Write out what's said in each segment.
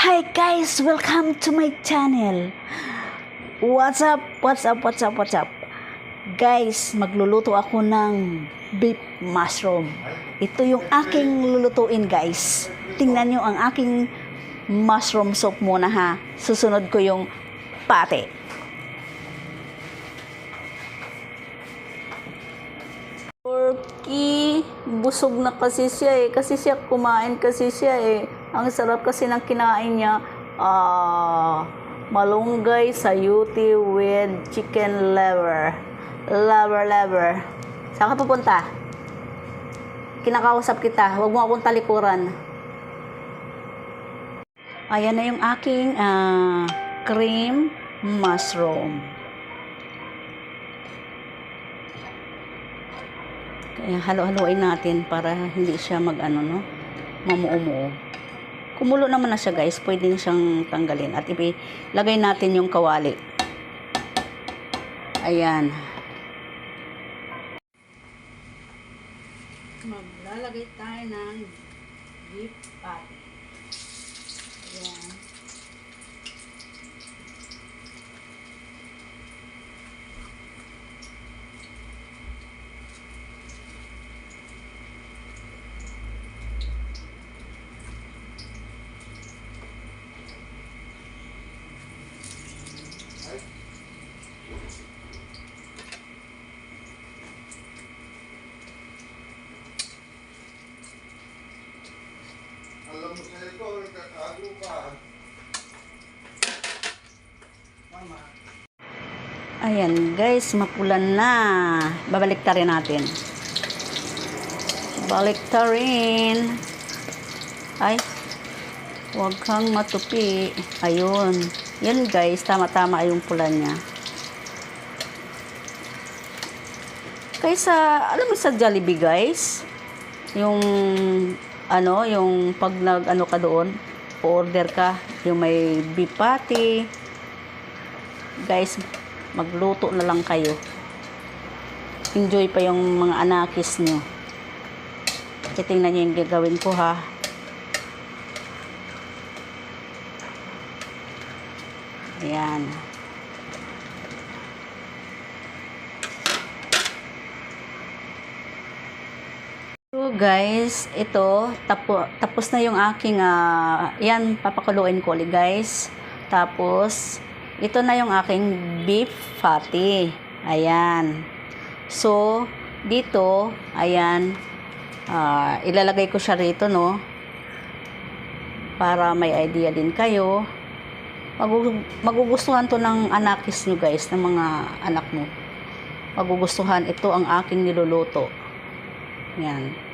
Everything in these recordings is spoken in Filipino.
Hi guys, welcome to my channel. What's up? Guys, magluluto ako ng beef mushroom. Ito yung aking lulutuin guys. Tingnan nyo ang aking mushroom soup muna ha. Susunod ko yung pate. Porky, busog na kasi siya eh. Kasi siya kumain kasi siya eh. Ang sarap kasi ng kinain niya. Malunggay sayuti with chicken liver. Liver. Saan ka pupunta? Kinakausap kita. Huwag mo akong talikuran. Ayan na yung aking cream mushroom. Kaya halo-haloin natin para hindi siya mamuo-muo. Kumulo naman na siya guys, pwede na siyang tanggalin at ilagay natin yung kawali. Ayan. Maglalagay tayo ng beef patty. Ayan. Alam mo sa ito, nagkakago ka. Mama. Ayan guys, mapulan na. Babaliktarin natin. Baliktarin. Ay, huwag kang matupi. Ayun. Yan guys, tama-tama yung pula niya. Kaysa, alam mo sa Jollibee guys, yung pag ka doon, order ka, yung may beef patty. Guys, magluto na lang kayo. Enjoy pa yung mga anakis nyo. Titingnan nyo yung gagawin ko ha. Ayan. So guys, ito tapos na yung aking yan, papakuluin ko ulit guys. Tapos ito na yung aking beef patty. Ayan. So dito, ayan, ilalagay ko siya rito no. Para may idea din kayo. Magugustuhan to ng anakis nyo guys, ng mga anak mo. Magugustuhan, ito ang aking niluluto. Yan.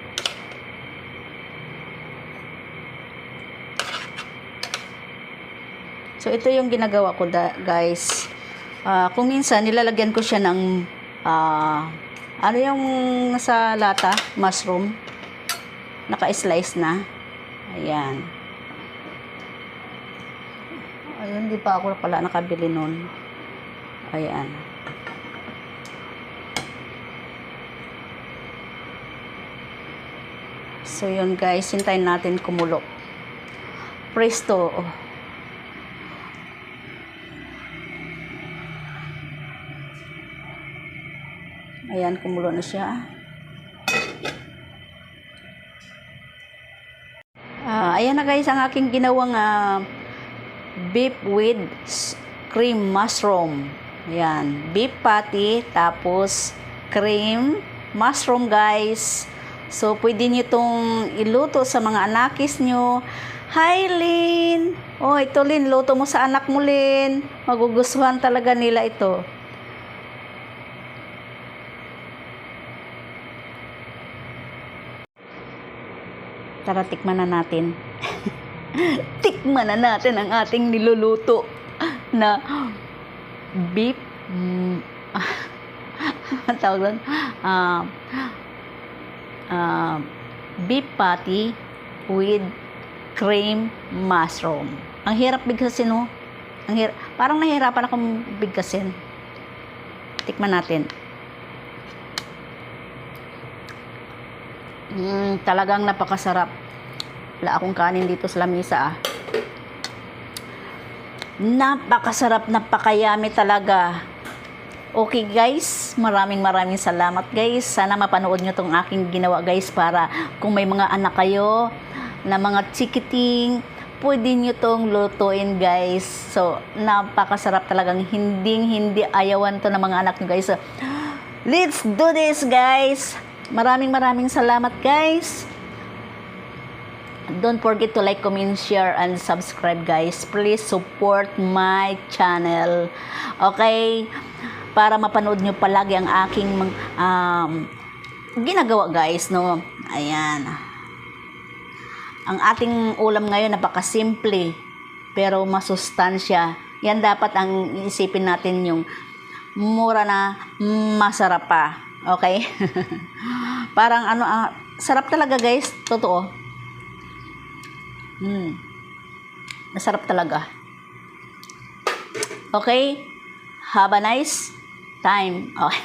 So ito yung ginagawa ko guys. Kung minsan nilalagyan ko siya ng ano yung nasa lata, mushroom. Naka-slice na. Ayan. Ayun, di pa ako pala nakabili nun. Ayan. So yun guys, hintayin natin kumulo. Presto. Ayan, kumulo na siya. Ayan na guys, ang aking ginawang beef with cream mushroom. Ayan, beef patty, tapos cream mushroom guys. So, pwede nyo itong iluto sa mga anakis nyo. Hi, Lynn! Oh, ito, Lynn. Luto mo sa anak mo, Lynn. Magugustuhan talaga nila ito. Tara, tikman na natin. Tikman na natin ang ating niluluto na beef. Ang tawag doon? Beef patty with cream mushroom. Ang hirap bigkasin, no? Parang nahihirapan akong bigkasin. Tikman natin. Talagang napakasarap. Wala akong kanin dito sa lamesa Napakasarap, napakayami talaga. Okay guys, maraming salamat guys. Sana mapanood nyo tong aking ginawa guys, para kung may mga anak kayo na mga chikiting, pwede nyo tong lutuin guys. So, napakasarap talagang, hindi ayawan to ng mga anak nyo guys. So, let's do this guys. Maraming salamat guys. Don't forget to like, comment, share, and subscribe guys. Please support my channel. Okay? Para mapanood nyo palagi ang aking ginagawa guys, no? Ayan. Ang ating ulam ngayon napakasimple, pero masustansya. Yan dapat ang isipin natin, yung mura na masarap pa. Okay? Parang sarap talaga guys, totoo. Masarap talaga. Okay? Have a nice time. Okay.